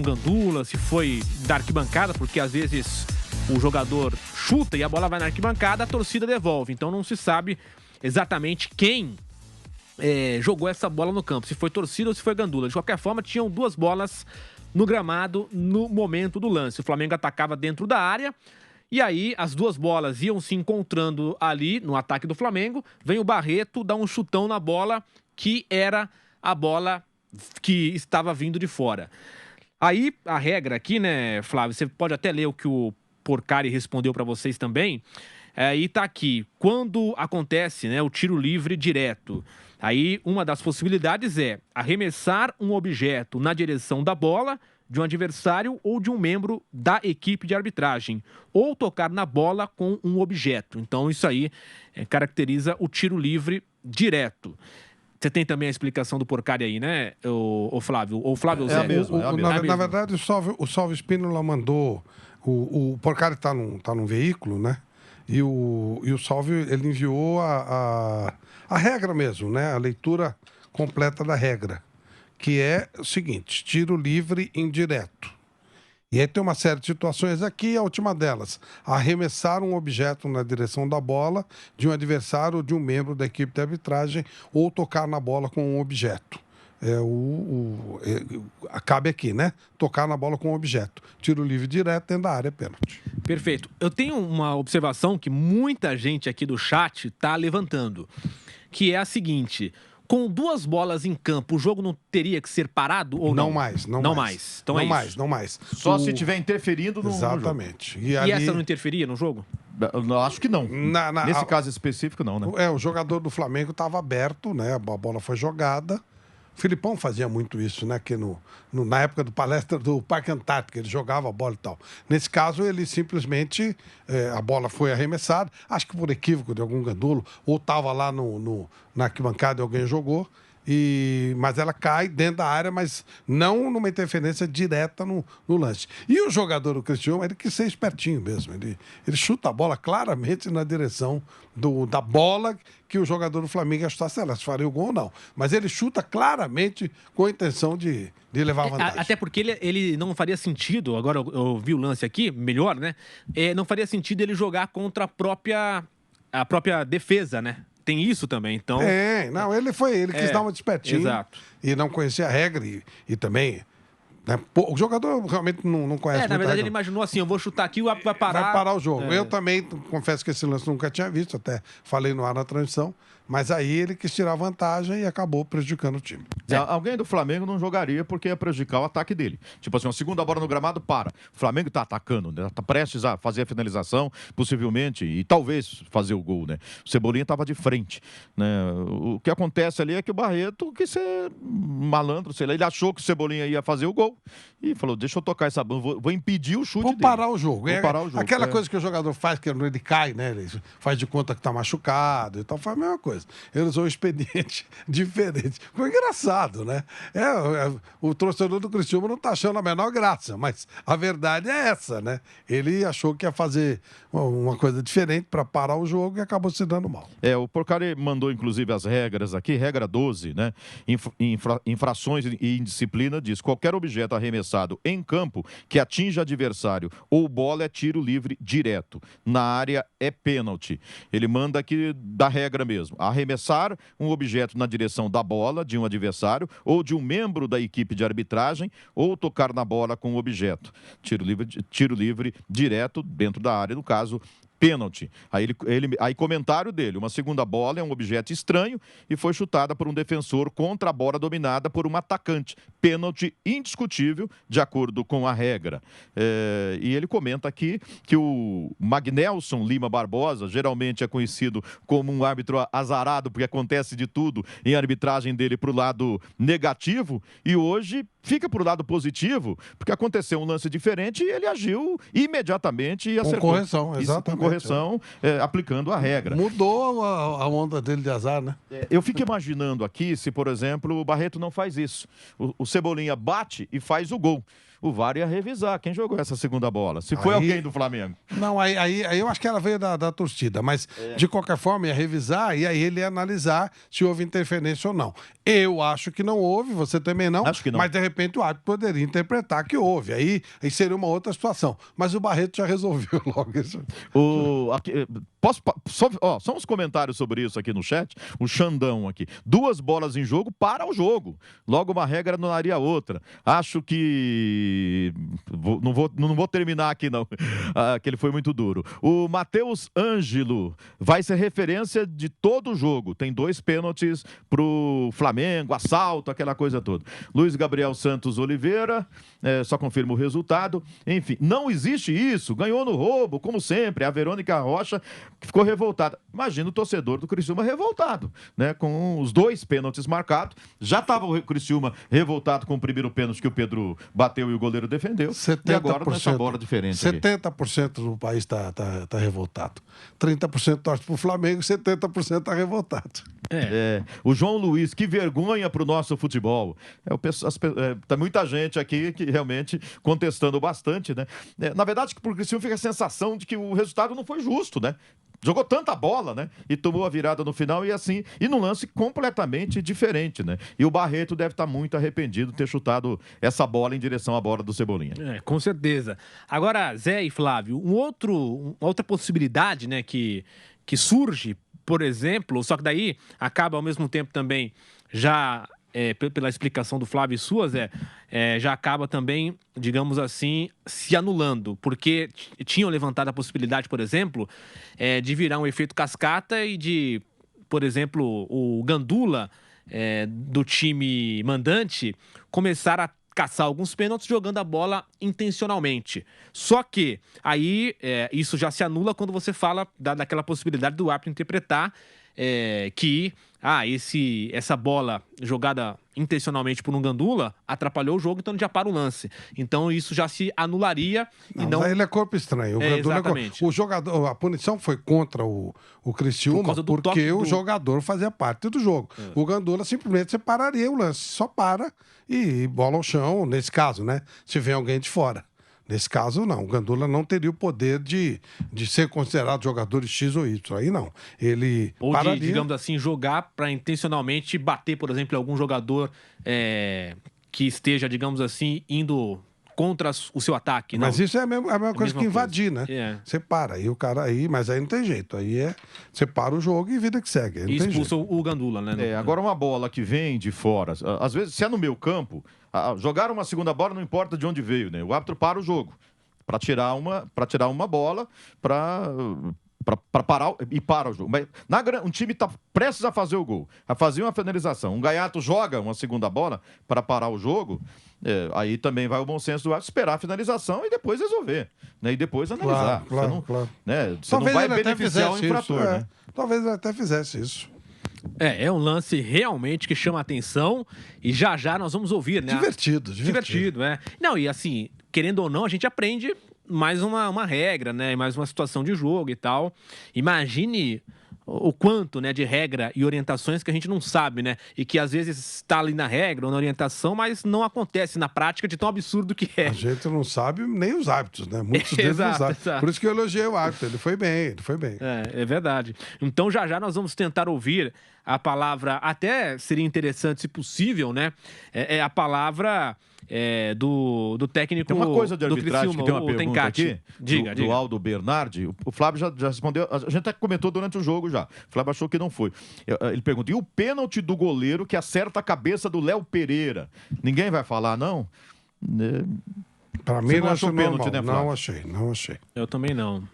gandula, se foi da arquibancada, porque às vezes o jogador chuta e a bola vai na arquibancada, a torcida devolve. Então não se sabe exatamente quem jogou essa bola no campo, se foi torcida ou se foi gandula. De qualquer forma, tinham 2 bolas no gramado no momento do lance. O Flamengo atacava dentro da área e aí as 2 bolas iam se encontrando ali no ataque do Flamengo. Vem o Barreto, dá um chutão na bola que era a bola que estava vindo de fora. Aí a regra aqui, né, Flávio, você pode até ler o que o Porcari respondeu para vocês também. E tá aqui, quando acontece, né, o tiro livre direto. Aí, uma das possibilidades é arremessar um objeto na direção da bola de um adversário ou de um membro da equipe de arbitragem, ou tocar na bola com um objeto. Então, isso aí caracteriza o tiro livre direto. Você tem também a explicação do Porcari aí, né, o Flávio? Ou Flávio Zé? Na verdade, o Salvo Espínola mandou... O Porcari está num veículo, né? E o Salvo, ele enviou a regra mesmo, né? A leitura completa da regra, que é o seguinte: tiro livre indireto. E aí tem uma série de situações aqui, a última delas, arremessar um objeto na direção da bola de um adversário ou de um membro da equipe de arbitragem ou tocar na bola com um objeto. Cabe aqui, né? Tocar na bola com um objeto. Tiro livre direto dentro da área, pênalti. Perfeito. Eu tenho uma observação que muita gente aqui do chat está levantando, que é a seguinte: com 2 bolas em campo, o jogo não teria que ser parado ou não? Não mais. Então não mais. Só se estiver interferindo no jogo. Exatamente. E essa não interferia no jogo? Eu acho que não. Nesse caso específico, não, né? O jogador do Flamengo estava aberto, né? A bola foi jogada. O Filipão fazia muito isso, né? Que na época do palestra do Parque Antártico, ele jogava a bola e tal. Nesse caso, ele simplesmente... a bola foi arremessada, acho que por equívoco de algum gandulo, ou estava lá na arquibancada e alguém jogou, mas ela cai dentro da área, mas não numa interferência direta no lance. E o jogador do Cristiano, ele quis ser espertinho mesmo. Ele chuta a bola claramente na direção da bola que o jogador do Flamengo ia chutar, se ela faria o gol ou não. Mas ele chuta claramente com a intenção de levar a vantagem. Até porque ele não faria sentido, agora eu vi o lance aqui, melhor, né? Não faria sentido ele jogar contra a própria defesa, né? Tem isso também, então... ele quis dar uma despertinho. Exato. E não conhecia a regra e também... Né, o jogador realmente não conhece. Na verdade, ele imaginou assim: eu vou chutar aqui, vai parar. Vai parar o jogo. Eu também confesso que esse lance nunca tinha visto, até falei no ar na transmissão. Mas aí ele quis tirar vantagem e acabou prejudicando o time. Alguém do Flamengo não jogaria porque ia prejudicar o ataque dele. Tipo assim, uma segunda bola no gramado, para. O Flamengo tá atacando, né? Tá prestes a fazer a finalização, possivelmente, e talvez fazer o gol, né? O Cebolinha tava de frente, né? O que acontece ali é que o Barreto quis ser malandro, sei lá, ele achou que o Cebolinha ia fazer o gol e falou, deixa eu tocar essa bola, vou impedir o chute dele. Vou parar o jogo. Parar o jogo. Aquela coisa que o jogador faz, que ele cai, né? Ele faz de conta que tá machucado e tal, faz a mesma coisa. Ele usou um expediente diferente. Ficou engraçado, né? O torcedor do Cristiano não está achando a menor graça, mas a verdade é essa, né? Ele achou que ia fazer uma coisa diferente para parar o jogo e acabou se dando mal. O Porcari mandou, inclusive, as regras aqui. Regra 12, né? Infrações e indisciplina diz: qualquer objeto arremessado em campo que atinja adversário ou bola é tiro livre direto. Na área é pênalti. Ele manda aqui da regra mesmo. Arremessar um objeto na direção da bola de um adversário ou de um membro da equipe de arbitragem ou tocar na bola com o objeto. Tiro livre direto dentro da área, no caso, pênalti. Aí comentário dele: uma segunda bola é um objeto estranho e foi chutada por um defensor contra a bola dominada por um atacante. Pênalti indiscutível, de acordo com a regra. E ele comenta aqui que o Magnelson Lima Barbosa, geralmente é conhecido como um árbitro azarado, porque acontece de tudo em arbitragem dele para o lado negativo, e hoje fica para o lado positivo, porque aconteceu um lance diferente e ele agiu imediatamente e acertou. Com correção, exatamente. Com correção, aplicando a regra. Mudou a onda dele de azar, né? Eu fico imaginando aqui se, por exemplo, o Barreto não faz isso. O Cebolinha bate e faz o gol. o VAR ia revisar quem jogou essa segunda bola. Se foi alguém do Flamengo. Não, aí eu acho que ela veio da torcida, mas de qualquer forma ia revisar e aí ele ia analisar se houve interferência ou não. Eu acho que não houve, você também não, acho que não. Mas de repente o árbitro poderia interpretar que houve. Aí seria uma outra situação. Mas o Barreto já resolveu logo isso. Só uns comentários sobre isso aqui no chat. O Xandão aqui. 2 bolas em jogo para o jogo. Logo uma regra anularia a outra. Acho que... Não vou terminar aqui, não. Que ele foi muito duro. O Matheus Ângelo vai ser referência de todo o jogo. Tem 2 pênaltis pro Flamengo, assalto, aquela coisa toda. Luiz Gabriel Santos Oliveira, só confirma o resultado. Enfim, não existe isso. Ganhou no roubo, como sempre. A Verônica Rocha ficou revoltada. Imagina o torcedor do Criciúma revoltado, né? Com os 2 pênaltis marcados. Já estava o Criciúma revoltado com o primeiro pênalti que o Pedro bateu e o goleiro defendeu. 70%, e agora nessa bola diferente. 70% do país está revoltado. 30% torce para o Flamengo, 70% está revoltado. O João Luiz, que vergonha para o nosso futebol. Tem muita gente aqui que realmente contestando bastante, né? Na verdade, por Criciúma fica a sensação de que o resultado não foi justo, né? Jogou tanta bola, né? E tomou a virada no final e num lance completamente diferente, né? E o Barreto deve estar muito arrependido de ter chutado essa bola em direção à bola do Cebolinha. Com certeza. Agora, Zé e Flávio, uma outra possibilidade, né, que surge, por exemplo, só que daí acaba ao mesmo tempo também já... pela explicação do Flávio e sua, Zé, já acaba também, digamos assim, se anulando, porque tinham levantado a possibilidade, por exemplo, de virar um efeito cascata e de, por exemplo, o Gandula do time mandante começar a caçar alguns pênaltis jogando a bola intencionalmente. Só que aí isso já se anula quando você fala daquela possibilidade do árbitro interpretar que essa bola jogada intencionalmente por um Gandula atrapalhou o jogo, então ele já para o lance. Então isso já se anularia. Não, ele é corpo estranho. O Gandula exatamente. O jogador, a punição foi contra o Criciúma porque o jogador fazia parte do jogo. O Gandula simplesmente separaria o lance. Só para e bola ao chão, nesse caso, né? Se vem alguém de fora. Nesse caso, não. O Gandula não teria o poder de ser considerado jogador X ou Y. Aí não. Ele ou pararia... digamos assim, jogar para intencionalmente bater, por exemplo, algum jogador que esteja, digamos assim, indo contra o seu ataque. Mas não. isso é a mesma coisa que invadir, né? Você para. Aí o cara mas aí não tem jeito. Aí você para o jogo e vida que segue. E expulsa o Gandula, né? Agora uma bola que vem de fora. Às vezes, se é no meio campo, jogar uma segunda bola não importa de onde veio, né? O árbitro para o jogo para tirar uma bola para parar e para o jogo. Mas um time está prestes a fazer o gol, a fazer uma finalização. Um gaiato joga uma segunda bola para parar o jogo. Aí também vai o bom senso do árbitro esperar a finalização e depois resolver, né? E depois analisar. Claro. Você não vai beneficiar o infrator, né? Talvez ele até fizesse isso. É um lance realmente que chama a atenção e já nós vamos ouvir, né? Divertido, Não, e assim, querendo ou não, a gente aprende mais uma regra, né? Mais uma situação de jogo e tal. Imagine o quanto, né, de regra e orientações que a gente não sabe, né? E que às vezes está ali na regra ou na orientação, mas não acontece na prática de tão absurdo que é. A gente não sabe nem os árbitros, né? Muitos deles não sabem. Por isso que eu elogiei o árbitro. Ele foi bem. É verdade. Então já nós vamos tentar ouvir a palavra, até seria interessante, se possível, né? A palavra do técnico. Tem uma coisa de arbitragem Criciúma, que tem uma pergunta Tencati. aqui, Diga. do Aldo Bernardi. O Flávio já respondeu, a gente até comentou durante o jogo já. O Flávio achou que não foi. Ele pergunta, e o pênalti do goleiro que acerta a cabeça do Léo Pereira? Ninguém vai falar, não? Para mim não achou pênalti, né, Flávio? Não achei. Eu também não.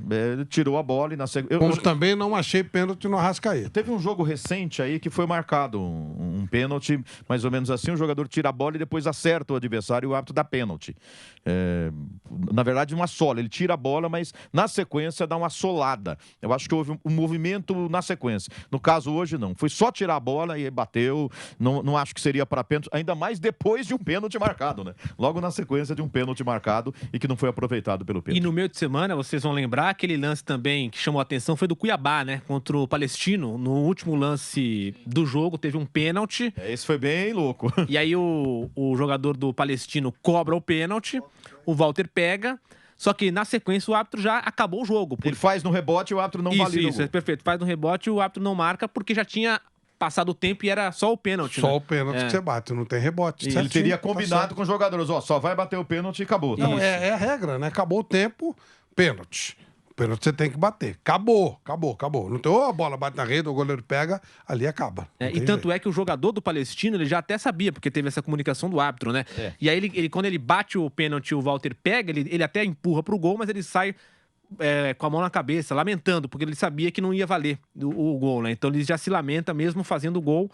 Ele tirou a bola e na sequência... Como também não achei pênalti no Arrascaeta. Teve um jogo recente aí que foi marcado um pênalti, mais ou menos assim, o jogador tira a bola e depois acerta o adversário e o árbitro dá pênalti. Na verdade, uma sola. Ele tira a bola, mas na sequência dá uma solada. Eu acho que houve um movimento na sequência. No caso, hoje, não. Foi só tirar a bola e bateu. Não acho que seria para pênalti, ainda mais depois de um pênalti marcado, né? Logo na sequência de um pênalti marcado e que não foi aproveitado pelo pênalti. E no meio de semana, vocês vão lembrar, aquele lance também que chamou a atenção foi do Cuiabá, né? Contra o Palestino. No último lance do jogo, teve um pênalti pênalti. Esse foi bem louco. E aí o jogador do Palestino cobra o pênalti, o Walter pega, só que na sequência o árbitro já acabou o jogo. Ele faz no rebote e o árbitro não valida o Isso, gol. é perfeito. Faz no rebote e o árbitro não marca porque já tinha passado o tempo e era só o pênalti. Só né? o pênalti que você bate, não tem rebote. Ele teria combinado com os jogadores, ó, só vai bater o pênalti e acabou. Tá? Não, é a regra, né? Acabou o tempo, pênalti. Pênalti você tem que bater. Acabou. Não tem ou a bola bate na rede, ou o goleiro pega, ali acaba. E tanto é que o jogador do Palestino, ele já até sabia, porque teve essa comunicação do árbitro, né? E aí, ele, quando ele bate o pênalti, o Walter pega, ele até empurra pro gol, mas ele sai com a mão na cabeça, lamentando, porque ele sabia que não ia valer o gol, né? Então ele já se lamenta mesmo fazendo o gol.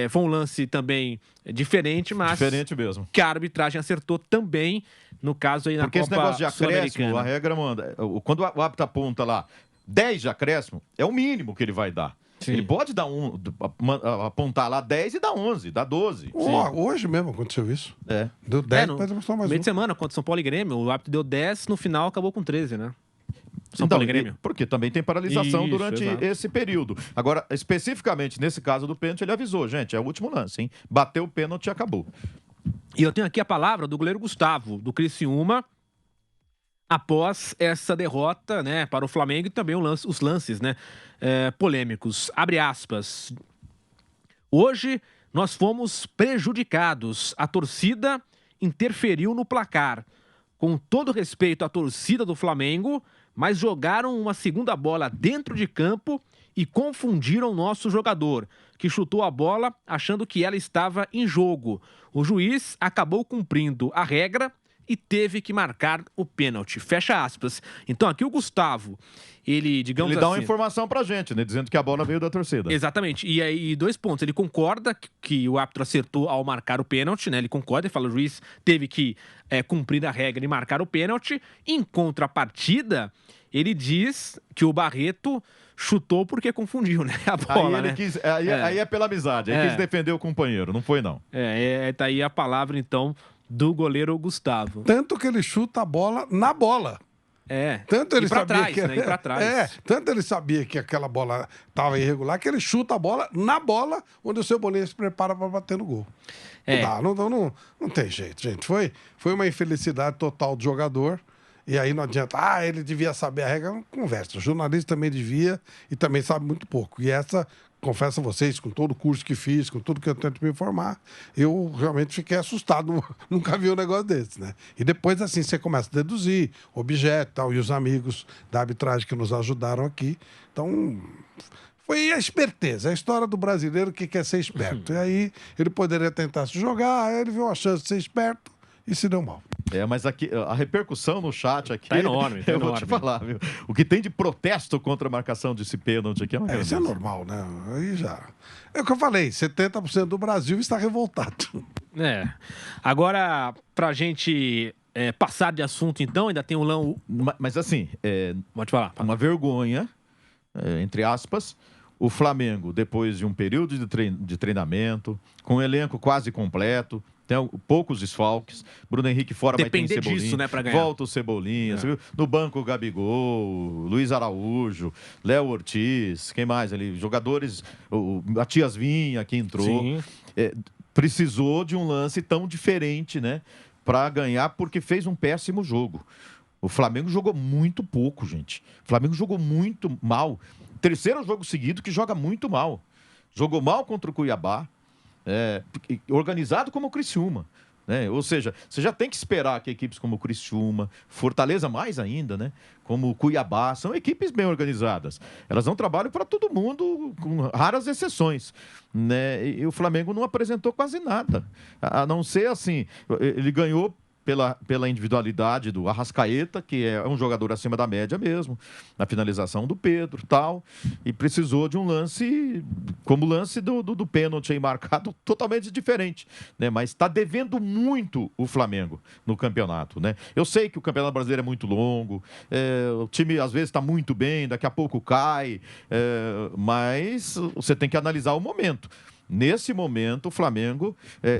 Foi um lance também diferente, mas... Diferente mesmo. Que a arbitragem acertou também, no caso aí na Porque Copa esse negócio de acréscimo, a regra manda... Quando o árbitro aponta lá 10 de acréscimo, é o mínimo que ele vai dar. Sim. Ele pode dar apontar lá 10 e dar 11, dá 12. Hoje mesmo aconteceu isso. Deu 10, mas só mais meio de semana, contra São Paulo e Grêmio, o árbitro deu 10, no final acabou com 13, né? São Paulo e Grêmio. Porque também tem paralisação durante esse período. Agora, especificamente nesse caso do pênalti, ele avisou, gente, é o último lance, hein? Bateu o pênalti e acabou. E eu tenho aqui a palavra do goleiro Gustavo, do Criciúma, após essa derrota, né, para o Flamengo e também os lances, né, polêmicos. Abre aspas. Hoje nós fomos prejudicados. A torcida interferiu no placar. Com todo respeito à torcida do Flamengo, mas jogaram uma segunda bola dentro de campo e confundiram o nosso jogador, que chutou a bola achando que ela estava em jogo. O juiz acabou cumprindo a regra e teve que marcar o pênalti. Fecha aspas. Então aqui o Gustavo, ele, digamos assim... Ele dá uma informação pra gente, né? Dizendo que a bola veio da torcida. Exatamente. E aí, 2 pontos. Ele concorda que o árbitro acertou ao marcar o pênalti, né? Ele concorda, ele fala, o juiz teve que cumprir a regra e marcar o pênalti. Em contrapartida, ele diz que o Barreto chutou porque confundiu, né? A bola, aí ele quis, aí é pela amizade, aí quis defender o companheiro, não foi não. Tá aí a palavra, então, do goleiro Gustavo. Tanto que ele chuta a bola na bola. Tanto ele sabia trás, né? Ir pra trás. Tanto ele sabia que aquela bola estava irregular, que ele chuta a bola na bola, onde o Cebolinha se prepara para bater no gol. Não tem jeito, gente. Foi uma infelicidade total do jogador. E aí não adianta, ele devia saber a regra. Não conversa. O jornalista também devia e também sabe muito pouco. E essa, confesso a vocês, com todo o curso que fiz, com tudo que eu tento me informar, eu realmente fiquei assustado. Nunca vi um negócio desse, né? E depois, assim, você começa a deduzir objeto e tal, e os amigos da arbitragem que nos ajudaram aqui. Então, foi a esperteza, a história do brasileiro que quer ser esperto. E aí ele poderia tentar se jogar, aí ele viu a chance de ser esperto e se deu mal. Mas aqui, a repercussão no chat aqui... Tá enorme, eu vou te falar, viu? O que tem de protesto contra a marcação desse pênalti aqui é uma grande... Isso é normal, né? Aí já... É o que eu falei, 70% do Brasil está revoltado. Agora, pra gente passar de assunto, então, ainda tem o Lão... Mas assim, pode falar. Uma vergonha, entre aspas, o Flamengo, depois de um período de treinamento, com um elenco quase completo, tem poucos desfalques, Bruno Henrique fora, mas tem Cebolinha, disso, né, pra ganhar. Volta o Cebolinha, você viu? No banco o Gabigol, Luiz Araújo, Léo Ortiz, quem mais ali? Jogadores, o Matias Vinha que entrou. Precisou de um lance tão diferente, né, para ganhar, porque fez um péssimo jogo. O Flamengo jogou muito pouco, gente. O Flamengo jogou muito mal. Terceiro jogo seguido que joga muito mal. Jogou mal contra o Cuiabá, organizado como o Criciúma. Né? Ou seja, você já tem que esperar que equipes como o Criciúma, Fortaleza mais ainda, né? Como o Cuiabá, são equipes bem organizadas. Elas dão trabalho para todo mundo, com raras exceções. Né? E o Flamengo não apresentou quase nada. A não ser assim, ele ganhou pela individualidade do Arrascaeta, que é um jogador acima da média mesmo, na finalização do Pedro tal, e precisou de um lance, como o lance do pênalti aí marcado, totalmente diferente, né? Mas está devendo muito o Flamengo no campeonato, né? Eu sei que o Campeonato Brasileiro é muito longo, o time às vezes está muito bem, daqui a pouco cai, mas você tem que analisar o momento. nesse momento, o Flamengo,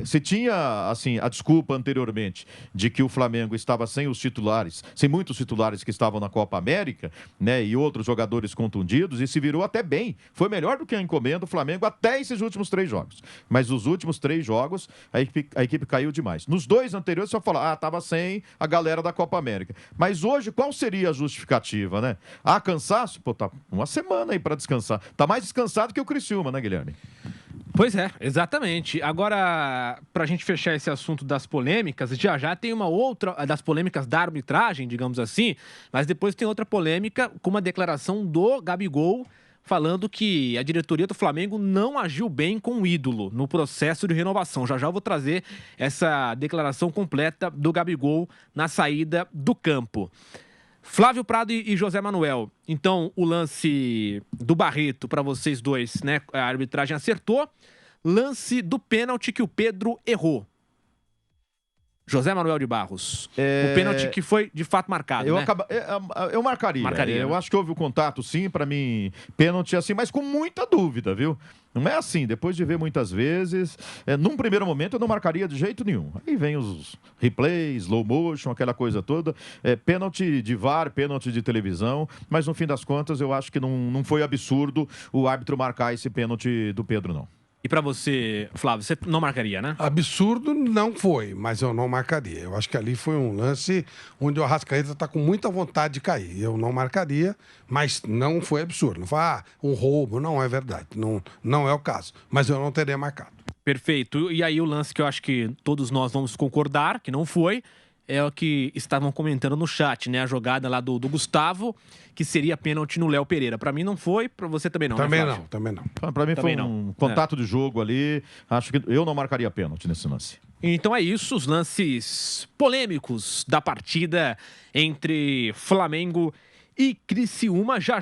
se tinha assim a desculpa anteriormente de que o Flamengo estava sem os titulares, sem muitos titulares que estavam na Copa América, né, e outros jogadores contundidos, e se virou até bem. Foi melhor do que a encomenda do Flamengo até esses últimos 3 jogos. Mas os últimos 3 jogos, a equipe caiu demais. Nos 2 anteriores, só falar, estava sem a galera da Copa América. Mas hoje, qual seria a justificativa, né? Cansaço? Pô, tá uma semana aí para descansar. Tá mais descansado que o Criciúma, né, Guilherme? Pois é, exatamente. Agora, pra gente fechar esse assunto das polêmicas, já tem uma outra, das polêmicas da arbitragem, digamos assim, mas depois tem outra polêmica com uma declaração do Gabigol falando que a diretoria do Flamengo não agiu bem com o ídolo no processo de renovação. Já eu vou trazer essa declaração completa do Gabigol na saída do campo. Flávio Prado e José Manuel. Então, o lance do Barreto para vocês dois, né? A arbitragem acertou. Lance do pênalti que o Pedro errou. José Manuel de Barros. O pênalti que foi, de fato, marcado, né? Eu marcaria. Eu né? acho que houve o contato, sim, para mim, pênalti assim, mas com muita dúvida, viu? Não é assim, depois de ver muitas vezes, num primeiro momento eu não marcaria de jeito nenhum. Aí vem os replays, slow motion, aquela coisa toda, pênalti de VAR, pênalti de televisão, mas no fim das contas eu acho que não foi absurdo o árbitro marcar esse pênalti do Pedro, não. E pra você, Flávio, você não marcaria, né? Absurdo não foi, mas eu não marcaria. Eu acho que ali foi um lance onde o Arrascaeta está com muita vontade de cair. Eu não marcaria, mas não foi absurdo. Não foi um roubo, não é verdade. Não é o caso. Mas eu não teria marcado. Perfeito. E aí o lance que eu acho que todos nós vamos concordar, que não foi, é o que estavam comentando no chat, né? A jogada lá do Gustavo, que seria pênalti no Léo Pereira. Pra mim não foi, pra você também não, também né, não, também não. Pra mim também foi um contato de jogo ali. Acho que eu não marcaria pênalti nesse lance. Então é isso, os lances polêmicos da partida entre Flamengo e Criciúma. Já